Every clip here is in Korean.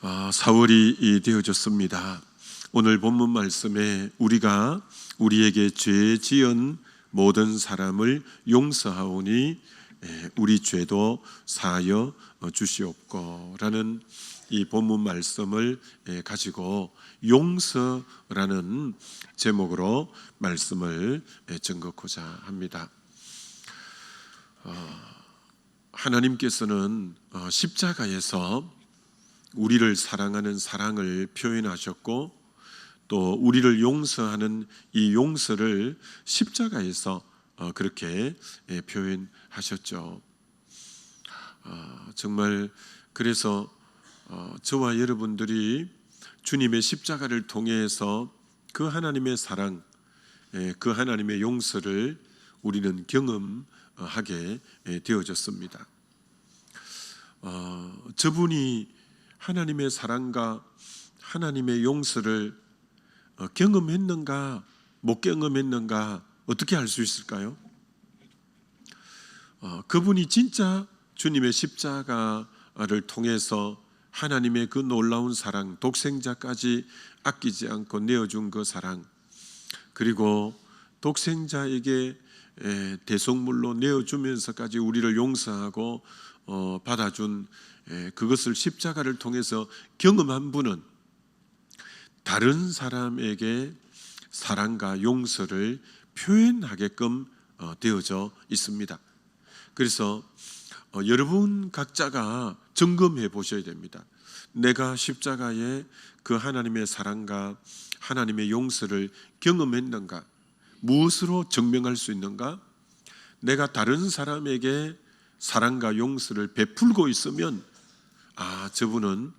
4월이 되어졌습니다. 오늘 본문 말씀에 우리가 우리에게 죄 지은 모든 사람을 용서하오니 우리 죄도 사하여 주시옵고라는 이 본문 말씀을 가지고 용서라는 제목으로 말씀을 전거하고자 합니다. 하나님께서는 십자가에서 우리를 사랑하는 사랑을 표현하셨고 또 우리를 용서하는 이 용서를 십자가에서 그렇게 표현하셨죠. 정말 그래서 저와 여러분들이 주님의 십자가를 통해서 그 하나님의 사랑, 그 하나님의 용서를 우리는 경험하게 되어졌습니다. 저분이 하나님의 사랑과 하나님의 용서를 경험했는가 못 경험했는가 어떻게 알 수 있을까요? 그분이 진짜 주님의 십자가를 통해서 하나님의 그 놀라운 사랑, 독생자까지 아끼지 않고 내어준 그 사랑, 그리고 독생자에게 대속물로 내어주면서까지 우리를 용서하고 받아준 그것을 십자가를 통해서 경험한 분은 다른 사람에게 사랑과 용서를 표현하게끔 되어져 있습니다. 그래서 여러분 각자가 점검해 보셔야 됩니다. 내가 십자가에 그 하나님의 사랑과 하나님의 용서를 경험했는가? 무엇으로 증명할 수 있는가? 내가 다른 사람에게 사랑과 용서를 베풀고 있으면 저분은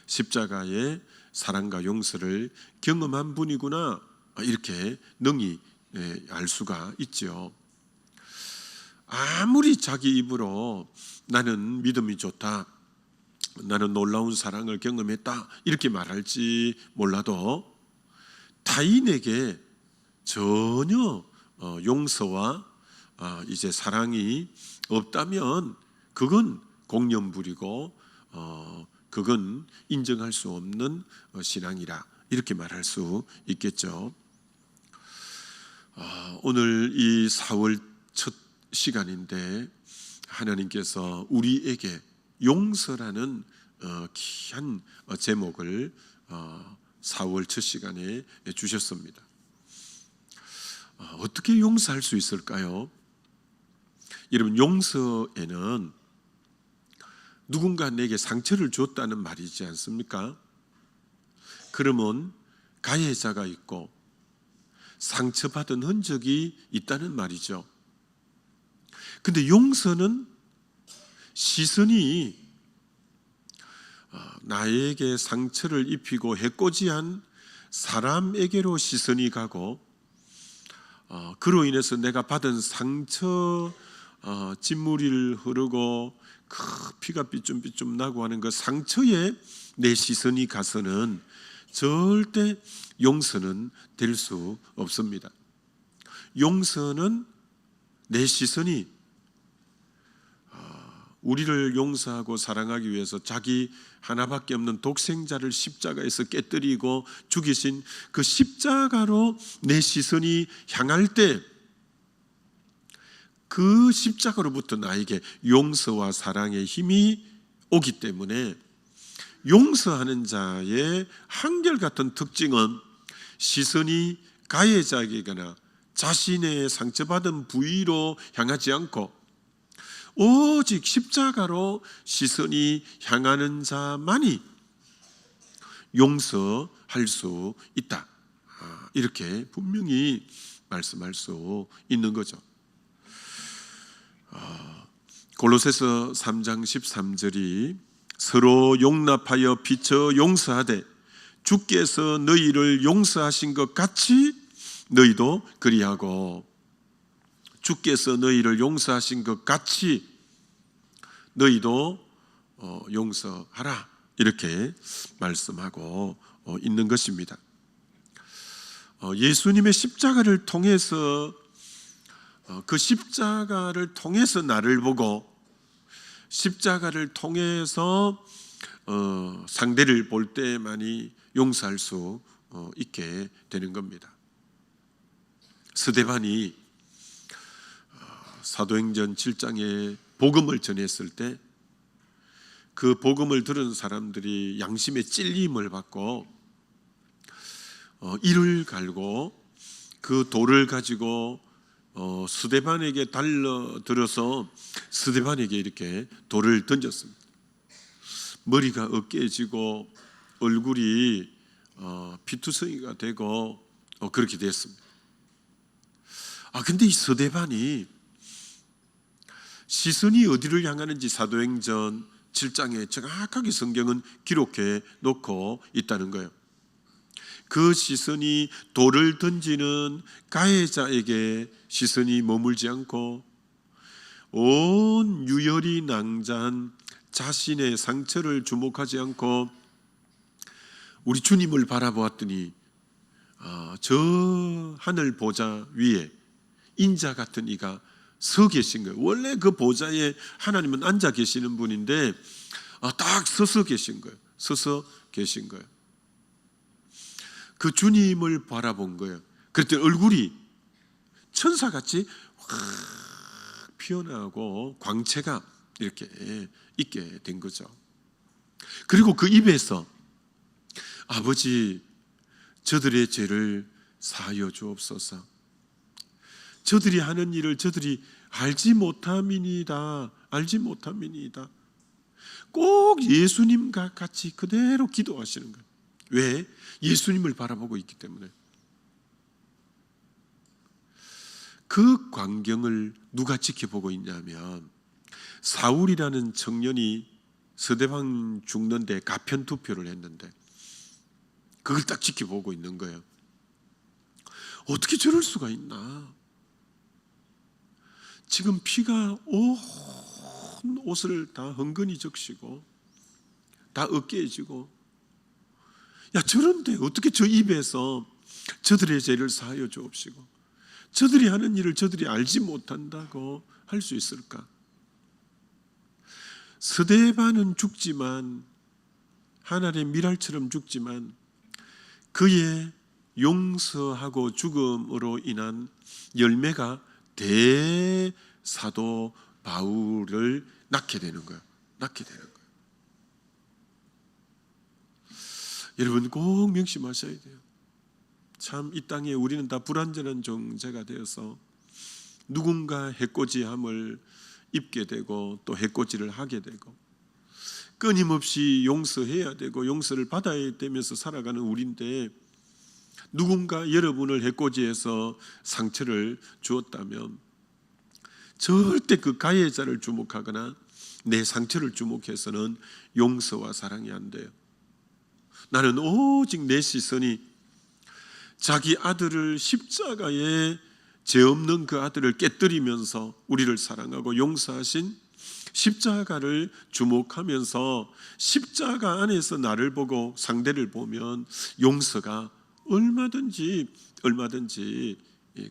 십자가의 사랑과 용서를 경험한 분이구나, 이렇게 능히 알 수가 있죠. 아무리 자기 입으로 나는 믿음이 좋다, 나는 놀라운 사랑을 경험했다 이렇게 말할지 몰라도 타인에게 전혀 용서와 이제 사랑이 없다면 그건 공연불이고 그건 인정할 수 없는 신앙이라 이렇게 말할 수 있겠죠. 오늘 이 4월 첫 시간인데 하나님께서 우리에게 용서라는 귀한 제목을 4월 첫 시간에 주셨습니다. 어떻게 용서할 수 있을까요? 여러분, 용서에는 누군가 내게 상처를 줬다는 말이지 않습니까? 그러면 가해자가 있고 상처받은 흔적이 있다는 말이죠. 근데 용서는 시선이 나에게 상처를 입히고 해코지한 사람에게로 시선이 가고 그로 인해서 내가 받은 상처, 진물이 흐르고 피가 삐좀삐좀 나고 하는 그 상처에 내 시선이 가서는 절대 용서는 될 수 없습니다. 용서는 내 시선이 우리를 용서하고 사랑하기 위해서 자기 하나밖에 없는 독생자를 십자가에서 깨뜨리고 죽이신 그 십자가로 내 시선이 향할 때 그 십자가로부터 나에게 용서와 사랑의 힘이 오기 때문에 용서하는 자의 한결같은 특징은 시선이 가해자에게나 자신의 상처받은 부위로 향하지 않고 오직 십자가로 시선이 향하는 자만이 용서할 수 있다, 이렇게 분명히 말씀할 수 있는 거죠. 골로새서 3장 13절이 서로 용납하여 비춰 용서하되 주께서 너희를 용서하신 것 같이 너희도 그리하고, 주께서 너희를 용서하신 것 같이 너희도 용서하라, 이렇게 말씀하고 있는 것입니다. 예수님의 십자가를 통해서 그 십자가를 통해서 나를 보고 십자가를 통해서 상대를 볼 때만이 용서할 수 있게 되는 겁니다. 스데반이 사도행전 7장에 복음을 전했을 때 그 복음을 들은 사람들이 양심의 찔림을 받고 이를 갈고 그 돌을 가지고 스데반에게 달려들어서 스데반에게 이렇게 돌을 던졌습니다. 머리가 어깨지고 얼굴이 피투성이가 되고 그렇게 됐습니다. 근데 이 스데반이 시선이 어디를 향하는지 사도행전 7장에 정확하게 성경은 기록해 놓고 있다는 거예요. 그 시선이 돌을 던지는 가해자에게 시선이 머물지 않고 온 유혈이 낭자한 자신의 상처를 주목하지 않고 우리 주님을 바라보았더니 저 하늘 보좌 위에 인자 같은 이가 서 계신 거예요. 원래 그 보좌에 하나님은 앉아 계시는 분인데 딱 서서 계신 거예요. 서서 계신 거예요. 그 주님을 바라본 거예요. 그랬더니 얼굴이 천사같이 확 피어나고 광채가 이렇게 있게 된 거죠. 그리고 그 입에서 아버지, 저들의 죄를 사하여 주옵소서. 저들이 하는 일을 저들이 알지 못함이니이다. 알지 못함이니이다. 꼭 예수님과 같이 그대로 기도하시는 거예요. 왜? 예수님을 바라보고 있기 때문에. 그 광경을 누가 지켜보고 있냐면 사울이라는 청년이 스데반 죽는데 가편 투표를 했는데 그걸 딱 지켜보고 있는 거예요. 어떻게 저럴 수가 있나? 지금 피가 온 옷을 다 흥건히 적시고 다 어깨에 지고, 야, 저런데 어떻게 저 입에서 저들의 죄를 사하여 주옵시고 저들이 하는 일을 저들이 알지 못한다고 할 수 있을까? 스데반은 죽지만, 하나님의 미랄처럼 죽지만 그의 용서하고 죽음으로 인한 열매가 대사도 바울을 낳게 되는 거예요. 낳게 되는 거예요. 여러분 꼭 명심하셔야 돼요. 참 이 땅에 우리는 다 불완전한 존재가 되어서 누군가 해코지함을 입게 되고 또 해코지를 하게 되고 끊임없이 용서해야 되고 용서를 받아야 되면서 살아가는 우리인데, 누군가 여러분을 해코지해서 상처를 주었다면 절대 그 가해자를 주목하거나 내 상처를 주목해서는 용서와 사랑이 안 돼요. 나는 오직 내 시선이 자기 아들을 십자가에 죄 없는 그 아들을 깨뜨리면서 우리를 사랑하고 용서하신 십자가를 주목하면서 십자가 안에서 나를 보고 상대를 보면 용서가 얼마든지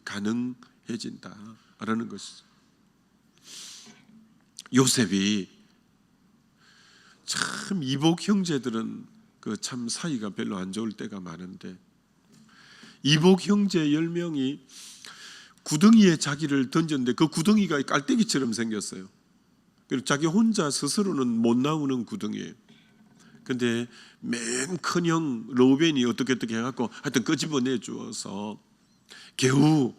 가능해진다라는 것이죠. 요셉이 참 이복 형제들은 그 참 사이가 별로 안 좋을 때가 많은데, 이복 형제 10명이 구덩이에 자기를 던졌는데 그 구덩이가 깔때기처럼 생겼어요. 그리고 자기 혼자 스스로는 못 나오는 구덩이에요. 근데 맨 큰 형 르우벤이 어떻게 해갖고 하여튼 끄집어내 주어서 겨우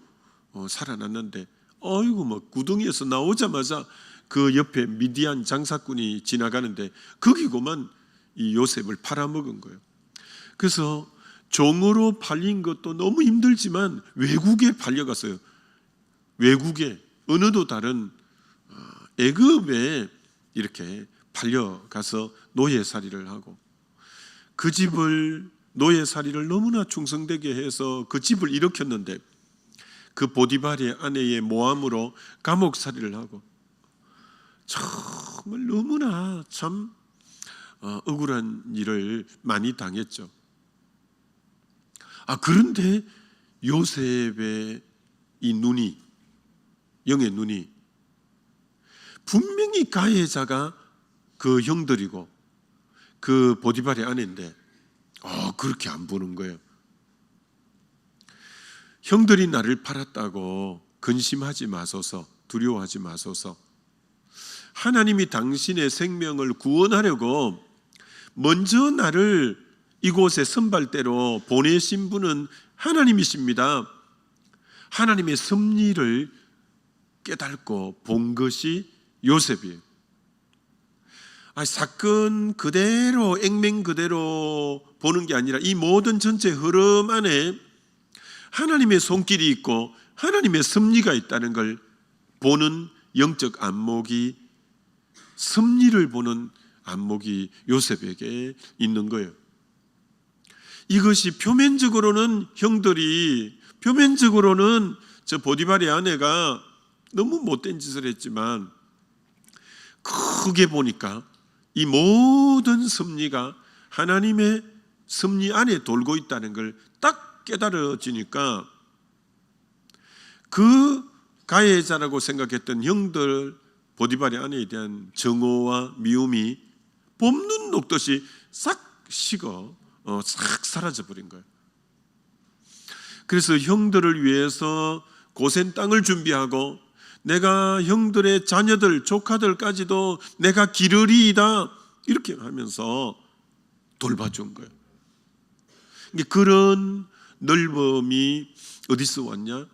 살아났는데, 어이구 뭐 구덩이에서 나오자마자 그 옆에 미디안 장사꾼이 지나가는데 거기고만 이 요셉을 팔아먹은 거예요. 그래서 종으로 팔린 것도 너무 힘들지만 외국에 팔려갔어요. 외국에, 어느도 다른 애굽에 이렇게 팔려가서 노예살이를 하고, 그 집을 노예살이를 너무나 충성되게 해서 그 집을 일으켰는데 그 보디발의 아내의 모함으로 감옥살이를 하고, 정말 너무나 참 억울한 일을 많이 당했죠. 그런데 요셉의 이 눈이, 영의 눈이 분명히 가해자가 그 형들이고 그 보디발의 아내인데 그렇게 안 보는 거예요. 형들이 나를 팔았다고 근심하지 마소서, 두려워하지 마소서. 하나님이 당신의 생명을 구원하려고 먼저 나를 이곳에 선발대로 보내신 분은 하나님이십니다. 하나님의 섭리를 깨닫고 본 것이 요셉이에요. 사건 그대로 액면 그대로 보는 게 아니라 이 모든 전체 흐름 안에 하나님의 손길이 있고 하나님의 섭리가 있다는 걸 보는 영적 안목이, 섭리를 보는 안목이 요셉에게 있는 거예요. 이것이 표면적으로는 형들이, 표면적으로는 저 보디발의 아내가 너무 못된 짓을 했지만 크게 보니까 이 모든 섭리가 하나님의 섭리 안에 돌고 있다는 걸 딱 깨달아지니까 그 가해자라고 생각했던 형들 보디발의 아내에 대한 정오와 미움이 봄눈 녹듯이 싹 식어 싹 사라져버린 거예요. 그래서 형들을 위해서 고센 땅을 준비하고 내가 형들의 자녀들, 조카들까지도 내가 기르리이다 이렇게 하면서 돌봐준 거예요. 그런 넓음이 어디서 왔냐?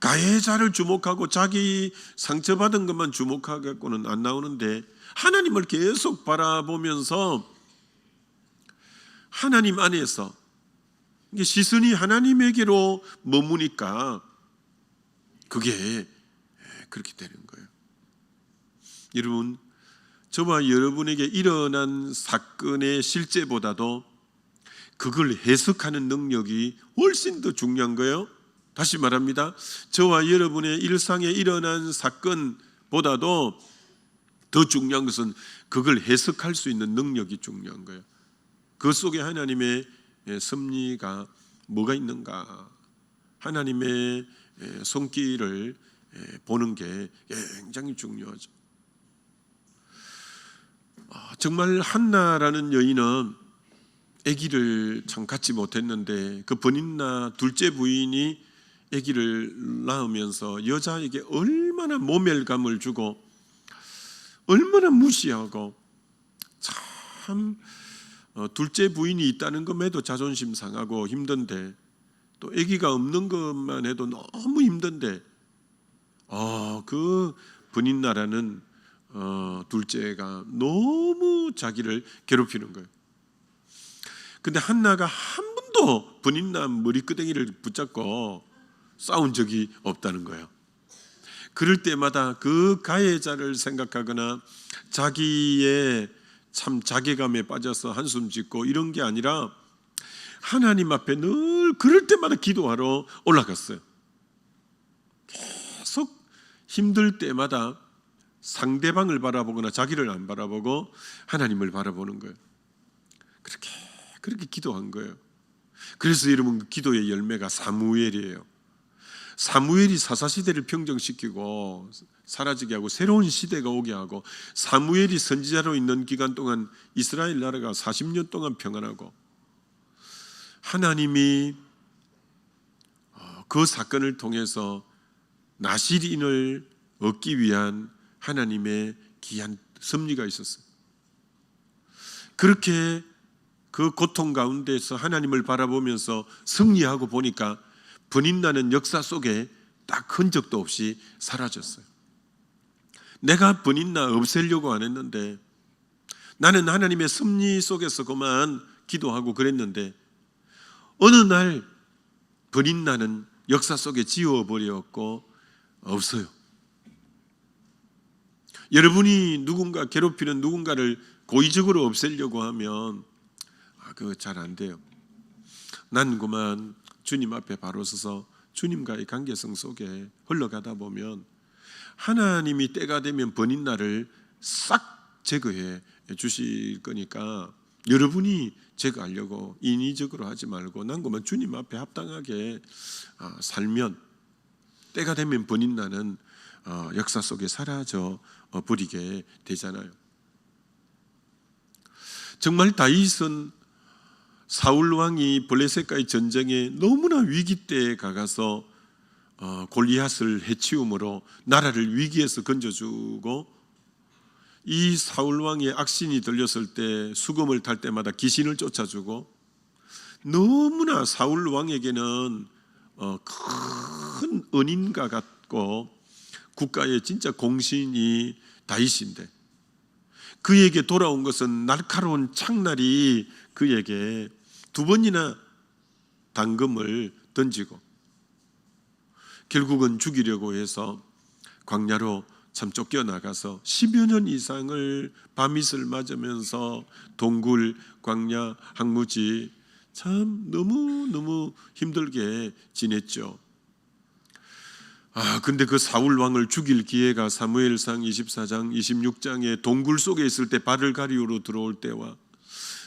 가해자를 주목하고 자기 상처받은 것만 주목하고는 안 나오는데 하나님을 계속 바라보면서 하나님 안에서 시선이 하나님에게로 머무니까 그게 그렇게 되는 거예요. 여러분, 저와 여러분에게 일어난 사건의 실제보다도 그걸 해석하는 능력이 훨씬 더 중요한 거예요. 다시 말합니다. 저와 여러분의 일상에 일어난 사건보다도 더 중요한 것은 그걸 해석할 수 있는 능력이 중요한 거예요. 그 속에 하나님의 섭리가 뭐가 있는가, 하나님의 손길을 보는 게 굉장히 중요하죠. 정말 한나라는 여인은 아기를 참 갖지 못했는데 그 버닌나 둘째 부인이 아기를 낳으면서 여자에게 얼마나 모멸감을 주고 얼마나 무시하고, 참 둘째 부인이 있다는 것에도 자존심 상하고 힘든데 또 아기가 없는 것만 해도 너무 힘든데 그 버닌나라는 둘째가 너무 자기를 괴롭히는 거예요. 근데 한나가 한 번도 버닌나 머리끄댕이를 붙잡고 싸운 적이 없다는 거예요. 그럴 때마다 그 가해자를 생각하거나 자기의 참 자괴감에 빠져서 한숨 짓고 이런 게 아니라 하나님 앞에 늘 그럴 때마다 기도하러 올라갔어요. 계속 힘들 때마다 상대방을 바라보거나 자기를 안 바라보고 하나님을 바라보는 거예요. 그렇게 기도한 거예요. 그래서 여러분, 그 기도의 열매가 사무엘이에요. 사무엘이 사사시대를 평정시키고 사라지게 하고 새로운 시대가 오게 하고, 사무엘이 선지자로 있는 기간 동안 이스라엘 나라가 40년 동안 평안하고, 하나님이 그 사건을 통해서 나실인을 얻기 위한 하나님의 귀한 섭리가 있었어요. 그렇게 그 고통 가운데서 하나님을 바라보면서 승리하고 보니까 버닌나는 역사 속에 딱 흔적도 없이 사라졌어요. 내가 버닌나 없애려고 안 했는데, 나는 하나님의 섭리 속에서 그만 기도하고 그랬는데 어느 날 버닌나는 역사 속에 지워버렸고 없어요. 여러분이 누군가 괴롭히는 누군가를 고의적으로 없애려고 하면 그거 잘 안 돼요. 난 그만 주님 앞에 바로 서서 주님과의 관계성 속에 흘러가다 보면 하나님이 때가 되면 버닌나를 싹 제거해 주실 거니까 여러분이 제거하려고 인위적으로 하지 말고 난 그만 주님 앞에 합당하게 살면 때가 되면 버닌나는 역사 속에 사라져 버리게 되잖아요. 정말 다윗은 사울 왕이 블레셋과의 전쟁에 너무나 위기 때에 가서 골리앗을 해치움으로 나라를 위기에서 건져주고, 이 사울 왕의 악신이 들렸을 때 수금을 탈 때마다 귀신을 쫓아주고, 너무나 사울 왕에게는 큰 은인과 같고 국가의 진짜 공신이 다윗인데, 그에게 돌아온 것은 날카로운 창날이 그에게 두 번이나 단검을 던지고 결국은 죽이려고 해서 광야로 참 쫓겨나가서 10여 년 이상을 밤이슬 맞으면서 동굴, 광야, 항무지 참 너무너무 힘들게 지냈죠. 근데 그 사울 왕을 죽일 기회가 사무엘상 24장, 26장에 동굴 속에 있을 때 발을 가리우러 들어올 때와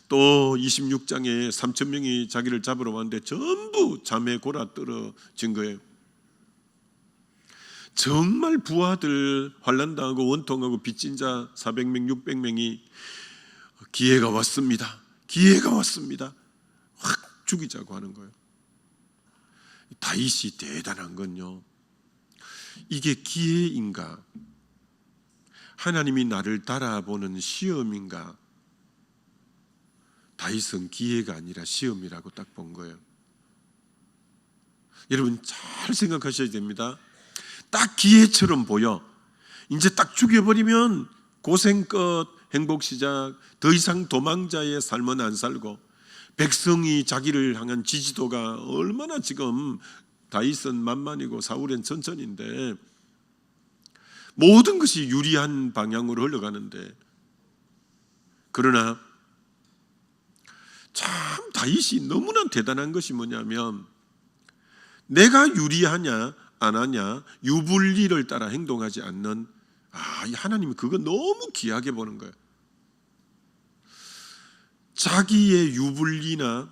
또 26장에 3천 명이 자기를 잡으러 왔는데 전부 잠에 골아 떨어진 거예요. 정말 부하들 환난당하고 원통하고 빚진 자 400명, 600명이 기회가 왔습니다. 기회가 왔습니다. 확 죽이자고 하는 거예요. 다윗이 대단한 건요, 이게 기회인가? 하나님이 나를 달아보는 시험인가? 다윗은 기회가 아니라 시험이라고 딱 본 거예요. 여러분 잘 생각하셔야 됩니다. 딱 기회처럼 보여. 이제 딱 죽여버리면 고생 끝, 행복 시작, 더 이상 도망자의 삶은 안 살고, 백성이 자기를 향한 지지도가 얼마나 지금 다윗은 만만이고 사울은 천천인데 모든 것이 유리한 방향으로 흘러가는데, 그러나 참 다윗이 너무나 대단한 것이 뭐냐면, 내가 유리하냐 안 하냐 유불리를 따라 행동하지 않는, 하나님이 그거 너무 귀하게 보는 거예요. 자기의 유불리나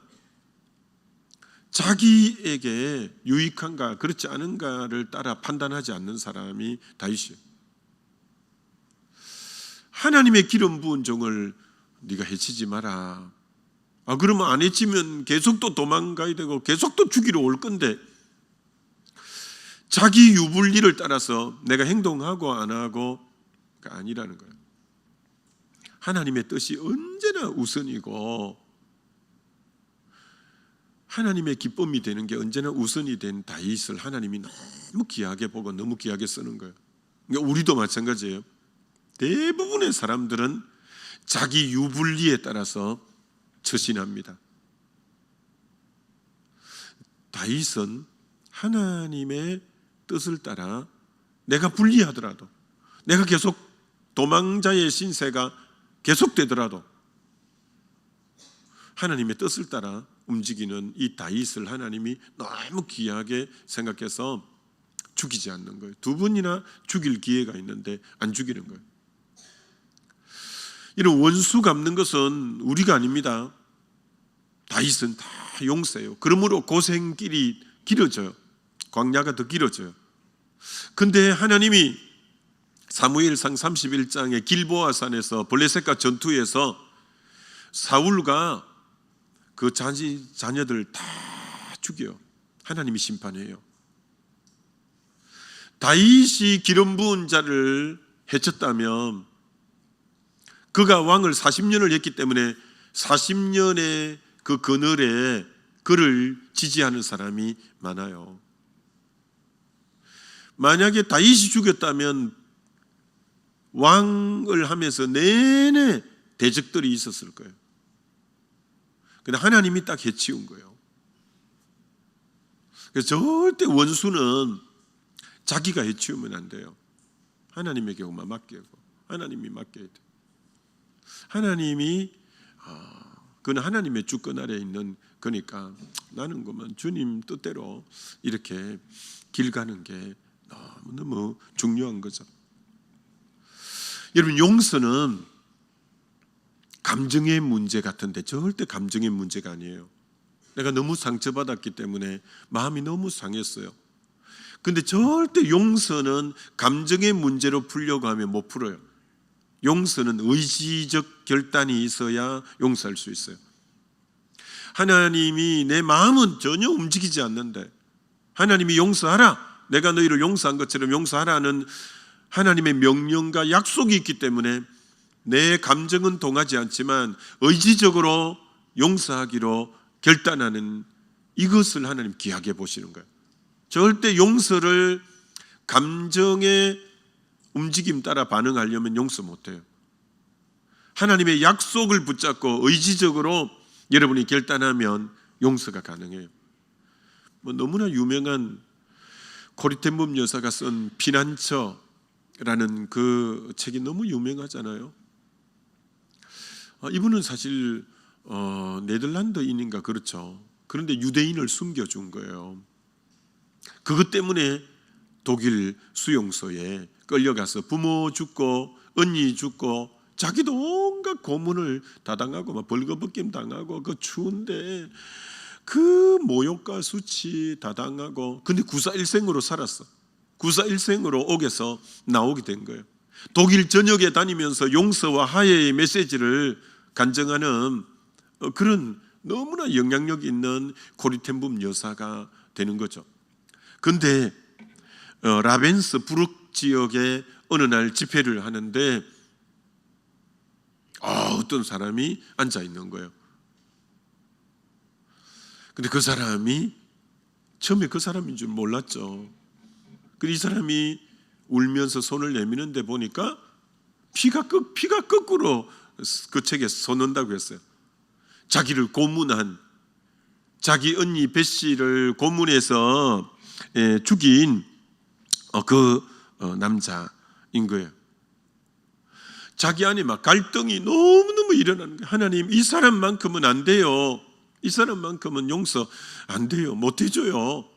자기에게 유익한가 그렇지 않은가를 따라 판단하지 않는 사람이 다윗이에요. 하나님의 기름 부은 종을 네가 해치지 마라. 그러면 안 해치면 계속 또 도망가야 되고 계속 또 죽이러 올 건데, 자기 유불리를 따라서 내가 행동하고 안 하고가 아니라는 거예요. 하나님의 뜻이 언제나 우선이고 하나님의 기쁨이 되는 게 언제나 우선이 된 다윗을 하나님이 너무 귀하게 보고 너무 귀하게 쓰는 거예요. 그러니까 우리도 마찬가지예요. 대부분의 사람들은 자기 유불리에 따라서 처신합니다. 다윗은 하나님의 뜻을 따라 내가 불리하더라도, 내가 계속 도망자의 신세가 계속되더라도 하나님의 뜻을 따라 움직이는 이 다윗을 하나님이 너무 귀하게 생각해서 죽이지 않는 거예요. 두 번이나 죽일 기회가 있는데 안 죽이는 거예요. 이런 원수 갚는 것은 우리가 아닙니다. 다윗은 다 용서해요. 그러므로 고생길이 길어져요. 광야가 더 길어져요. 근데 하나님이 사무엘상 31장의 길보아 산에서 블레셋과 전투에서 사울과 그 자녀들 다 죽여요. 하나님이 심판해요. 다윗이 기름 부은 자를 해쳤다면 그가 왕을 40년을 했기 때문에 40년의 그 그늘에 그를 지지하는 사람이 많아요. 만약에 다윗이 죽였다면 왕을 하면서 내내 대적들이 있었을 거예요. 근데 하나님이 딱 해치운 거예요. 그래서 절대 원수는 자기가 해치우면 안 돼요. 하나님에게만 맡기고 하나님이 맡겨야 돼요. 하나님이 그는 하나님의 주권 아래에 있는 거니까 나는 그만 주님 뜻대로 이렇게 길 가는 게 너무너무 중요한 거죠. 여러분, 용서는 감정의 문제 같은데 절대 감정의 문제가 아니에요. 내가 너무 상처받았기 때문에 마음이 너무 상했어요. 근데 절대 용서는 감정의 문제로 풀려고 하면 못 풀어요. 용서는 의지적 결단이 있어야 용서할 수 있어요. 하나님이 내 마음은 전혀 움직이지 않는데 하나님이 용서하라, 내가 너희를 용서한 것처럼 용서하라는 하나님의 명령과 약속이 있기 때문에 내 감정은 동하지 않지만 의지적으로 용서하기로 결단하는 이것을 하나님 귀하게 보시는 거예요. 절대 용서를 감정의 움직임 따라 반응하려면 용서 못해요. 하나님의 약속을 붙잡고 의지적으로 여러분이 결단하면 용서가 가능해요. 너무나 유명한 코리텐범 여사가 쓴 피난처라는 그 책이 너무 유명하잖아요. 이분은 사실 네덜란드인인가 그렇죠. 그런데 유대인을 숨겨준 거예요. 그것 때문에 독일 수용소에 끌려가서 부모 죽고 언니 죽고 자기도 온갖 고문을 다 당하고 막 벌거벗김 당하고 그 추운데 그 모욕과 수치 다 당하고 근데 구사일생으로 살았어. 구사일생으로 옥에서 나오게 된 거예요. 독일 전역에 다니면서 용서와 화해의 메시지를 간증하는 그런 너무나 영향력 있는 코리텐범 여사가 되는 거죠. 근데 라벤스 부르크 지역에 어느 날 집회를 하는데 어떤 사람이 앉아 있는 거예요. 근데 그 사람이 처음에 그 사람인 줄 몰랐죠. 그래서 이 사람이 울면서 손을 내미는데 보니까 피가 거꾸로 그 책에 솟는다고 했어요. 자기를 고문한 자기 언니 배 씨를 고문해서 죽인 그 남자인 거예요. 자기 안에 막 갈등이 너무너무 일어나는 거예요. 하나님, 이 사람만큼은 안 돼요. 이 사람만큼은 용서 안 돼요. 못 해줘요.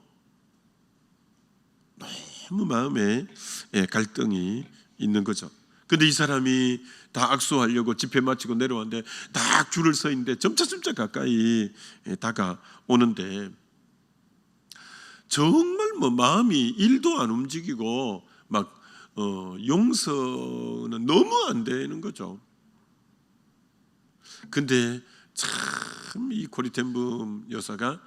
너무 마음에 갈등이 있는 거죠. 근데 이 사람이 다 악수하려고 집회 마치고 내려왔는데 딱 줄을 서 있는데 점차 가까이 다가오는데 정말 마음이 1도 안 움직이고 막 용서는 너무 안 되는 거죠. 근데 참 이 코리텐범 여사가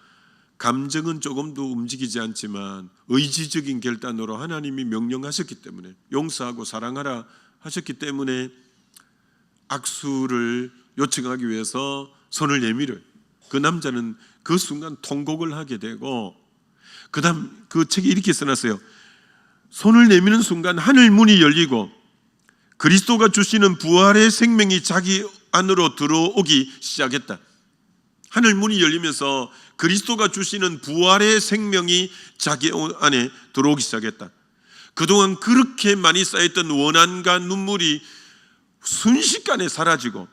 감정은 조금도 움직이지 않지만 의지적인 결단으로 하나님이 명령하셨기 때문에 용서하고 사랑하라 하셨기 때문에 악수를 요청하기 위해서 손을 내밀어요. 그 남자는 그 순간 통곡을 하게 되고 그 다음 그 책에 이렇게 써놨어요. 손을 내미는 순간 하늘 문이 열리고 그리스도가 주시는 부활의 생명이 자기 안으로 들어오기 시작했다. 하늘 문이 열리면서 그리스도가 주시는 부활의 생명이 자기 안에 들어오기 시작했다. 그동안 그렇게 많이 쌓였던 원한과 눈물이 순식간에 사라지고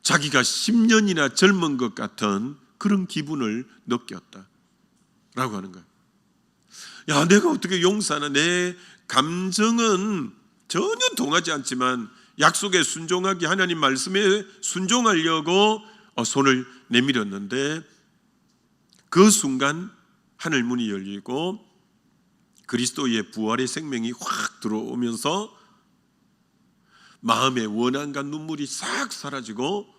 자기가 10년이나 젊은 것 같은 그런 기분을 느꼈다 라고 하는 거예요. 야, 내가 어떻게 용서하나? 내 감정은 전혀 동하지 않지만 약속에 순종하기, 하나님 말씀에 순종하려고 손을 내밀었는데 그 순간 하늘 문이 열리고 그리스도의 부활의 생명이 확 들어오면서 마음의 원한과 눈물이 싹 사라지고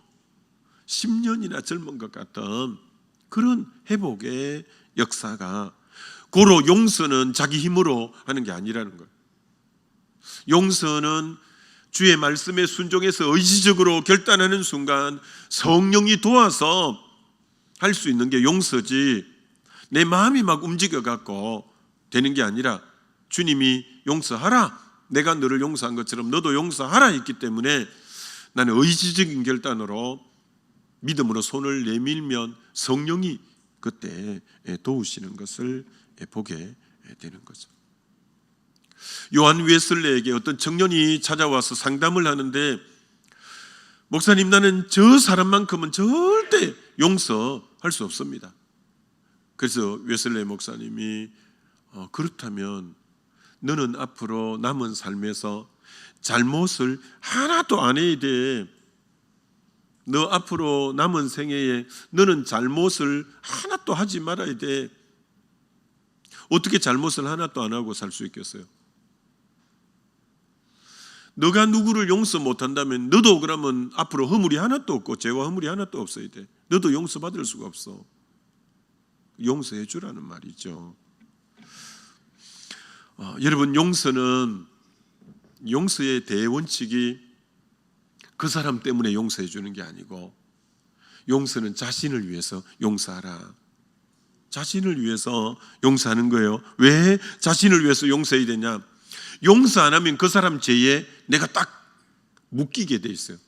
10년이나 젊은 것 같던 그런 회복의 역사가, 고로 용서는 자기 힘으로 하는 게 아니라는 거예요. 용서는 주의 말씀에 순종해서 의지적으로 결단하는 순간 성령이 도와서 할 수 있는 게 용서지, 내 마음이 막 움직여갖고 되는 게 아니라 주님이 용서하라, 내가 너를 용서한 것처럼 너도 용서하라 했기 때문에 나는 의지적인 결단으로 믿음으로 손을 내밀면 성령이 그때 도우시는 것을 보게 되는 거죠. 요한 웨슬레에게 어떤 청년이 찾아와서 상담을 하는데, 목사님, 나는 저 사람만큼은 절대 용서할 수 없습니다. 그래서 웨슬레 목사님이 그렇다면 너는 앞으로 남은 삶에서 잘못을 하나도 안 해야 돼. 너 앞으로 남은 생애에 너는 잘못을 하나도 하지 말아야 돼. 어떻게 잘못을 하나도 안 하고 살 수 있겠어요? 너가 누구를 용서 못한다면 너도 그러면 앞으로 허물이 하나도 없고 죄와 허물이 하나도 없어야 돼. 너도 용서받을 수가 없어. 용서해 주라는 말이죠. 여러분, 용서의 대원칙이 그 사람 때문에 용서해 주는 게 아니고, 용서는 자신을 위해서 용서하라. 자신을 위해서 용서하는 거예요. 왜 자신을 위해서 용서해야 되냐? 용서 안 하면 그 사람 죄에 내가 딱 묶이게 돼 있어요.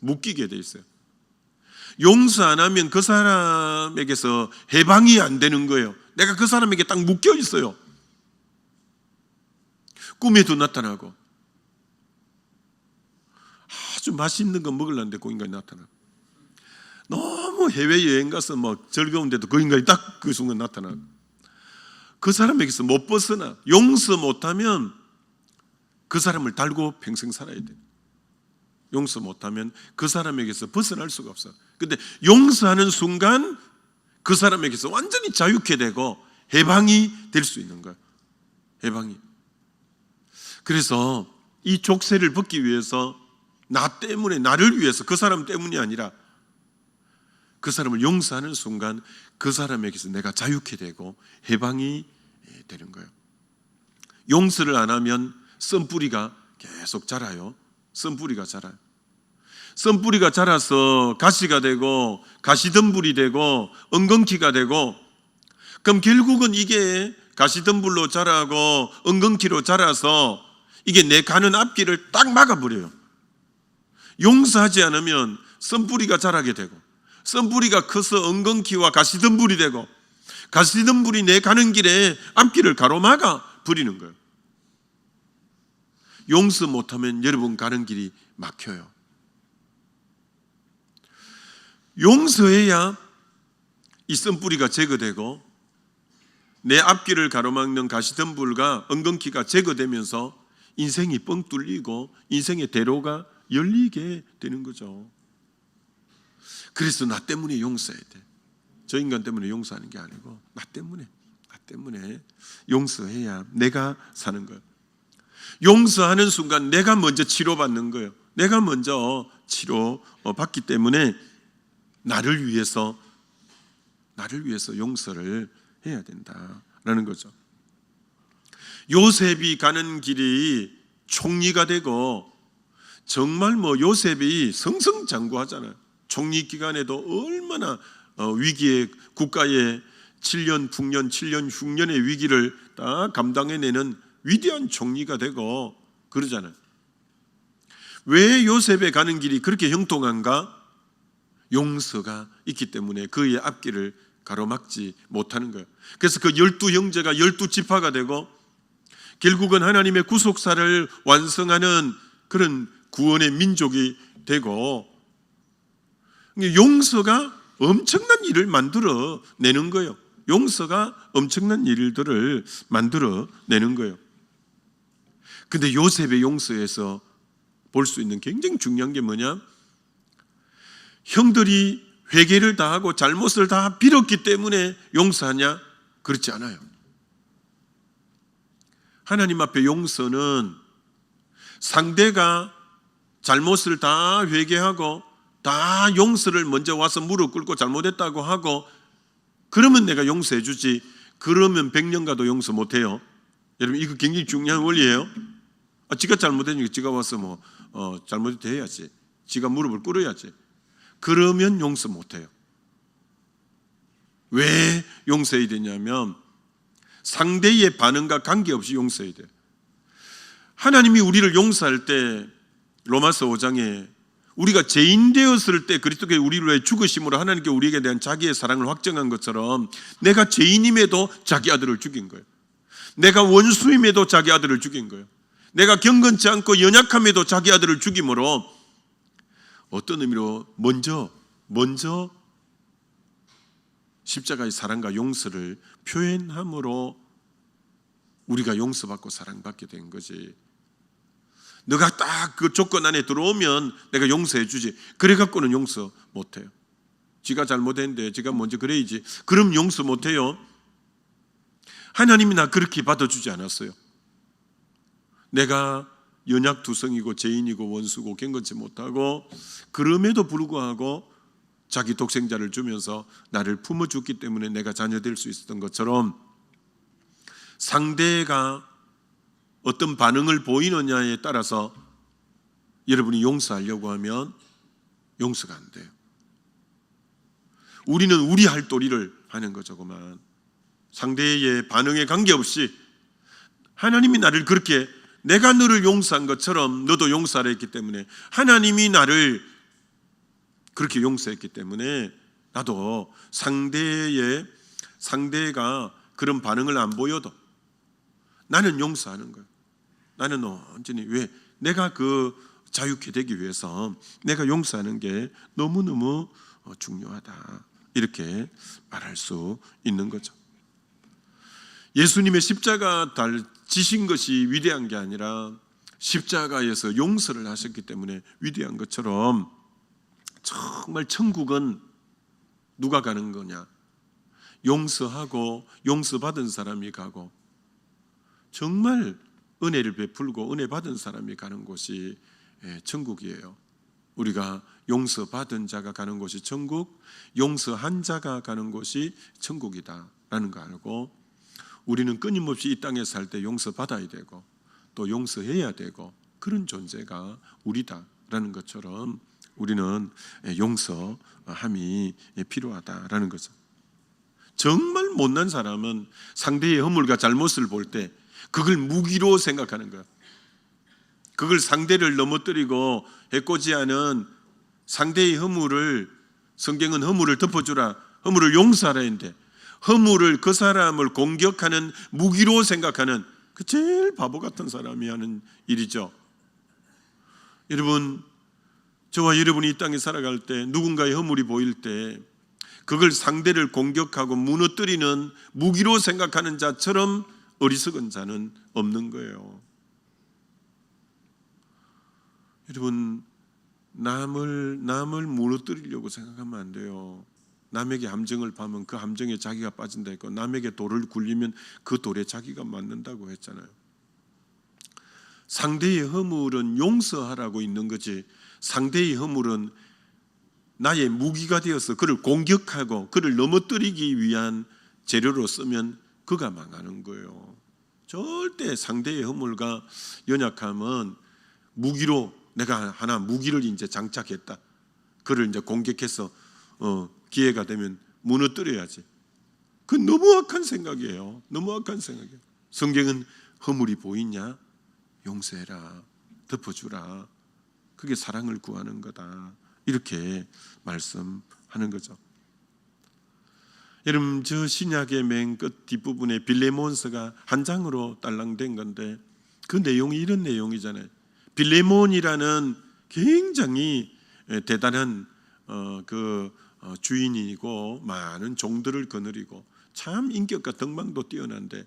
용서 안 하면 그 사람에게서 해방이 안 되는 거예요. 내가 그 사람에게 딱 묶여 있어요. 꿈에도 나타나고, 아주 맛있는 거 먹으려는데 그 인간이 나타나고, 너무 해외여행 가서 즐거운데도 그 인간이 딱 그 순간 나타나고, 그 사람에게서 못 벗어나. 용서 못하면 그 사람을 달고 평생 살아야 돼. 용서 못하면 그 사람에게서 벗어날 수가 없어. 근데 용서하는 순간 그 사람에게서 완전히 자유케 되고 해방이 될 수 있는 거야. 해방이. 그래서 이 족쇄를 벗기 위해서 나 때문에, 나를 위해서, 그 사람 때문이 아니라 그 사람을 용서하는 순간 그 사람에게서 내가 자유케 되고 해방이 되는 거예요. 용서를 안 하면 썬뿌리가 계속 자라요. 썬뿌리가 자라서 가시가 되고 가시덤불이 되고 엉겅퀴가 되고, 그럼 결국은 이게 가시덤불로 자라고 엉겅퀴로 자라서 이게 내 가는 앞길을 딱 막아버려요. 용서하지 않으면 썬뿌리가 자라게 되고, 썬뿌리가 커서 엉겅퀴와 가시덤불이 되고, 가시덤불이 내 가는 길에 앞길을 가로막아 버리는 거예요. 용서 못하면 여러분 가는 길이 막혀요. 용서해야 이 썬뿌리가 제거되고 내 앞길을 가로막는 가시덤불과 엉겅퀴가 제거되면서 인생이 뻥 뚫리고 인생의 대로가 열리게 되는 거죠. 그래서 나 때문에 용서해야 돼. 저 인간 때문에 용서하는 게 아니고 나 때문에 용서해야 내가 사는 거예요. 용서하는 순간 내가 먼저 치료받는 거예요. 내가 먼저 치료받기 때문에 나를 위해서 용서를 해야 된다라는 거죠. 요셉이 가는 길이 총리가 되고, 정말 요셉이 승승장구하잖아요. 총리 기간에도 얼마나 위기에, 국가의 7년 풍년, 7년 흉년의 위기를 다 감당해내는 위대한 총리가 되고 그러잖아요. 왜 요셉의 가는 길이 그렇게 형통한가? 용서가 있기 때문에 그의 앞길을 가로막지 못하는 거예요. 그래서 그 12형제가 12지파가 되고 결국은 하나님의 구속사를 완성하는 그런 구원의 민족이 되고, 용서가 엄청난 일을 만들어내는 거예요. 용서가 엄청난 일들을 만들어내는 거예요. 근데 요셉의 용서에서 볼 수 있는 굉장히 중요한 게 뭐냐? 형들이 회개를 다 하고 잘못을 다 빌었기 때문에 용서하냐? 그렇지 않아요. 하나님 앞에 용서는 상대가 잘못을 다 회개하고 다 용서를 먼저 와서 무릎 꿇고 잘못했다고 하고 그러면 내가 용서해 주지, 그러면 100년 가도 용서 못해요. 여러분, 이거 굉장히 중요한 원리예요. 지가 잘못했으니까 지가 와서 잘못했다 해야지, 지가 무릎을 꿇어야지. 그러면 용서 못해요. 왜 용서해야 되냐면 상대의 반응과 관계없이 용서해야 돼요. 하나님이 우리를 용서할 때 로마서 5장에 우리가 죄인 되었을 때 그리스도께서 우리를 위해 죽으심으로 하나님께 우리에게 대한 자기의 사랑을 확정한 것처럼 내가 죄인임에도 자기 아들을 죽인 거예요. 내가 원수임에도 자기 아들을 죽인 거예요. 내가 경건치 않고 연약함에도 자기 아들을 죽임으로 어떤 의미로 먼저 십자가의 사랑과 용서를 표현함으로 우리가 용서받고 사랑받게 된 거지. 너가 딱 그 조건 안에 들어오면 내가 용서해 주지, 그래 갖고는 용서 못해요. 지가 잘못했는데 지가 먼저 그래야지, 그럼 용서 못해요. 하나님이 나 그렇게 받아주지 않았어요. 내가 연약투성이고 죄인이고 원수고 경건치 못하고 그럼에도 불구하고 자기 독생자를 주면서 나를 품어줬기 때문에 내가 자녀 될 수 있었던 것처럼 상대가 어떤 반응을 보이느냐에 따라서 여러분이 용서하려고 하면 용서가 안 돼요. 우리는 우리 할 도리를 하는 거죠. 그만 상대의 반응에 관계없이 하나님이 나를 그렇게 내가 너를 용서한 것처럼 너도 용서하라 했기 때문에 하나님이 나를 그렇게 용서했기 때문에 나도 상대가 그런 반응을 안 보여도 나는 용서하는 거예요. 나는 온전히 왜 내가 그 자유케 되기 위해서 내가 용서하는 게 너무너무 중요하다. 이렇게 말할 수 있는 거죠. 예수님의 십자가 지신 것이 위대한 게 아니라 십자가에서 용서를 하셨기 때문에 위대한 것처럼 정말 천국은 누가 가는 거냐? 용서하고 용서받은 사람이 가고 정말 은혜를 베풀고 은혜 받은 사람이 가는 곳이 천국이에요. 우리가 용서받은 자가 가는 곳이 천국, 용서한 자가 가는 곳이 천국이다라는 거 알고 우리는 끊임없이 이 땅에 살 때 용서받아야 되고 또 용서해야 되고 그런 존재가 우리다라는 것처럼 우리는 용서함이 필요하다라는 거죠. 정말 못난 사람은 상대의 허물과 잘못을 볼 때 그걸 무기로 생각하는 거야. 그걸 상대를 넘어뜨리고 해코지하는 상대의 허물을 성경은 허물을 덮어주라, 허물을 용서하라 했는데 허물을 그 사람을 공격하는 무기로 생각하는 그 제일 바보 같은 사람이 하는 일이죠. 여러분, 저와 여러분이 이 땅에 살아갈 때 누군가의 허물이 보일 때 그걸 상대를 공격하고 무너뜨리는 무기로 생각하는 자처럼 어리석은 자는 없는 거예요. 여러분, 남을 무너뜨리려고 생각하면 안 돼요. 남에게 함정을 파면 그 함정에 자기가 빠진다 했고 남에게 돌을 굴리면 그 돌에 자기가 맞는다고 했잖아요. 상대의 허물은 용서하라고 있는 거지 상대의 허물은 나의 무기가 되어서 그를 공격하고 그를 넘어뜨리기 위한 재료로 쓰면 그가 망하는 거예요. 절대 상대의 허물과 연약함은 무기로 내가 하나 무기를 이제 장착했다. 그를 이제 공격해서 기회가 되면 무너뜨려야지. 그 너무 악한 생각이에요. 너무 악한 생각이에요. 성경은 허물이 보이냐? 용서해라. 덮어주라. 그게 사랑을 구하는 거다. 이렇게 말씀하는 거죠. 여러분, 저 신약의 맨 끝 뒷부분에 빌레몬서가 한 장으로 딸랑된 건데 그 내용이 이런 내용이잖아요. 빌레몬이라는 굉장히 대단한 주인이고 많은 종들을 거느리고 참 인격과 덕망도 뛰어난데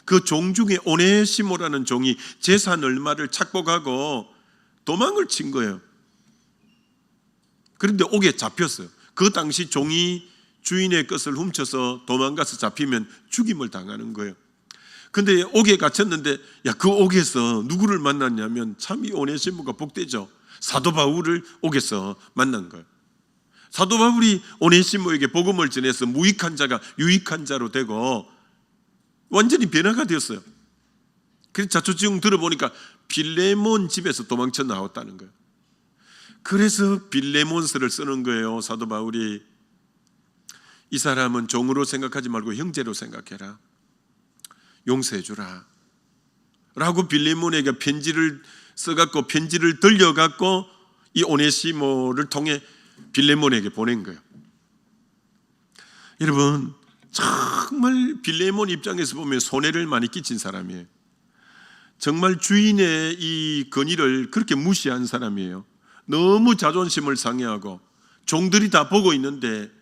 그 종 중에 오네시모라는 종이 재산 얼마를 착복하고 도망을 친 거예요. 그런데 옥에 잡혔어요. 그 당시 종이 주인의 것을 훔쳐서 도망가서 잡히면 죽임을 당하는 거예요. 근데 옥에 갇혔는데 그 옥에서 누구를 만났냐면 참 이 오네시모가 복되죠. 사도 바울을 옥에서 만난 거예요. 사도 바울이 오네시모에게 복음을 전해서 무익한 자가 유익한 자로 되고 완전히 변화가 되었어요. 그래서 자초지종 들어보니까 빌레몬 집에서 도망쳐 나왔다는 거예요. 그래서 빌레몬서를 쓰는 거예요. 사도 바울이 이 사람은 종으로 생각하지 말고 형제로 생각해라. 용서해 주라 라고 빌레몬에게 편지를 써갖고 편지를 들려갖고 이 오네시모를 통해 빌레몬에게 보낸 거예요. 여러분, 정말 빌레몬 입장에서 보면 손해를 많이 끼친 사람이에요. 정말 주인의 이 건의를 그렇게 무시한 사람이에요. 너무 자존심을 상해하고 종들이 다 보고 있는데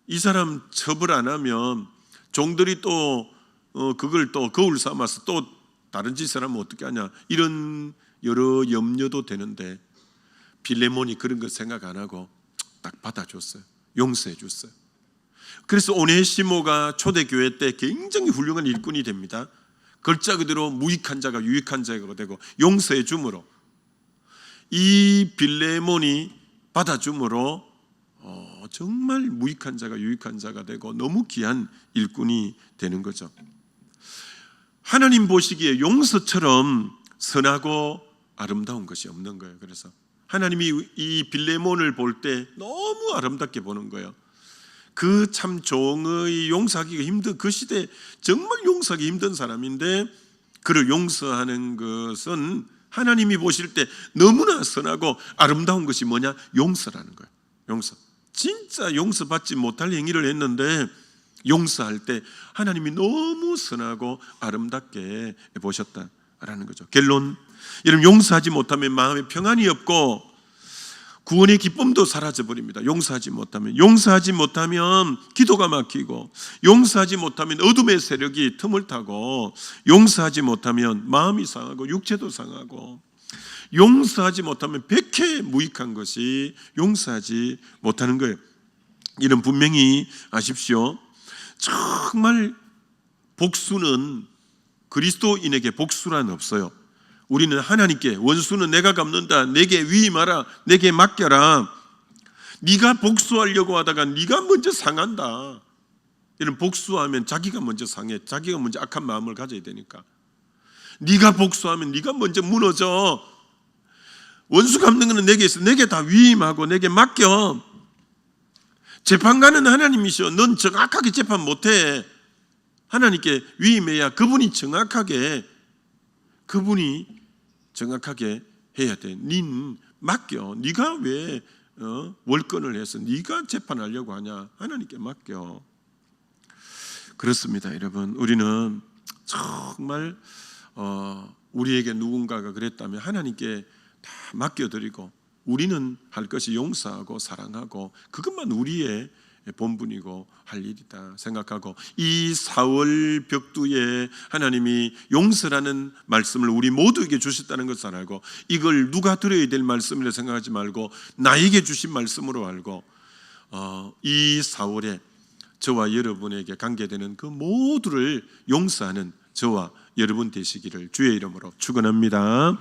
이 사람 처벌 안 하면 종들이 또 그걸 또 거울 삼아서 또 다른 짓을 하면 어떻게 하냐 이런 여러 염려도 되는데 빌레몬이 그런 거 생각 안 하고 딱 받아줬어요. 용서해 줬어요. 그래서 오네시모가 초대교회 때 굉장히 훌륭한 일꾼이 됩니다. 글자 그대로 무익한 자가 유익한 자가 되고 용서해 줌으로 이 빌레몬이 받아줌으로 정말 무익한 자가 유익한 자가 되고 너무 귀한 일꾼이 되는 거죠. 하나님 보시기에 용서처럼 선하고 아름다운 것이 없는 거예요. 그래서 하나님이 이 빌레몬을 볼 때 너무 아름답게 보는 거예요. 그 참 종의 용서하기가 힘든 그 시대에 정말 용서하기 힘든 사람인데 그를 용서하는 것은 하나님이 보실 때 너무나 선하고 아름다운 것이 뭐냐? 용서라는 거예요. 용서. 진짜 용서받지 못할 행위를 했는데 용서할 때 하나님이 너무 선하고 아름답게 보셨다라는 거죠. 결론, 여러분 용서하지 못하면 마음에 평안이 없고 구원의 기쁨도 사라져버립니다. 용서하지 못하면 기도가 막히고, 용서하지 못하면 어둠의 세력이 틈을 타고, 용서하지 못하면 마음이 상하고 육체도 상하고, 용서하지 못하면 백해 무익한 것이 용서하지 못하는 거예요. 이런 분명히 아십시오. 정말 복수는 그리스도인에게 복수란 없어요. 우리는 하나님께 원수는 내가 갚는다. 내게 위임하라. 내게 맡겨라. 네가 복수하려고 하다가 네가 먼저 상한다. 이런 복수하면 자기가 먼저 상해. 자기가 먼저 악한 마음을 가져야 되니까. 네가 복수하면 네가 먼저 무너져. 원수 갚는 것은 내게 있어. 내게 다 위임하고 내게 맡겨. 재판관은 하나님이셔. 넌 정확하게 재판 못해. 하나님께 위임해야 그분이 정확하게 해야 돼. 닌 맡겨. 네가 왜 월권을 해서 네가 재판하려고 하냐? 하나님께 맡겨. 그렇습니다, 여러분. 우리는 정말 우리에게 누군가가 그랬다면 하나님께 다 맡겨드리고 우리는 할 것이 용서하고 사랑하고 그것만 우리의 본분이고 할 일이다 생각하고, 이 사월 벽두에 하나님이 용서라는 말씀을 우리 모두에게 주셨다는 것을 알고, 이걸 누가 들어야 될 말씀이라 생각하지 말고 나에게 주신 말씀으로 알고, 이 사월에 저와 여러분에게 관계되는 그 모두를 용서하는 저와 여러분 되시기를 주의 이름으로 축원합니다.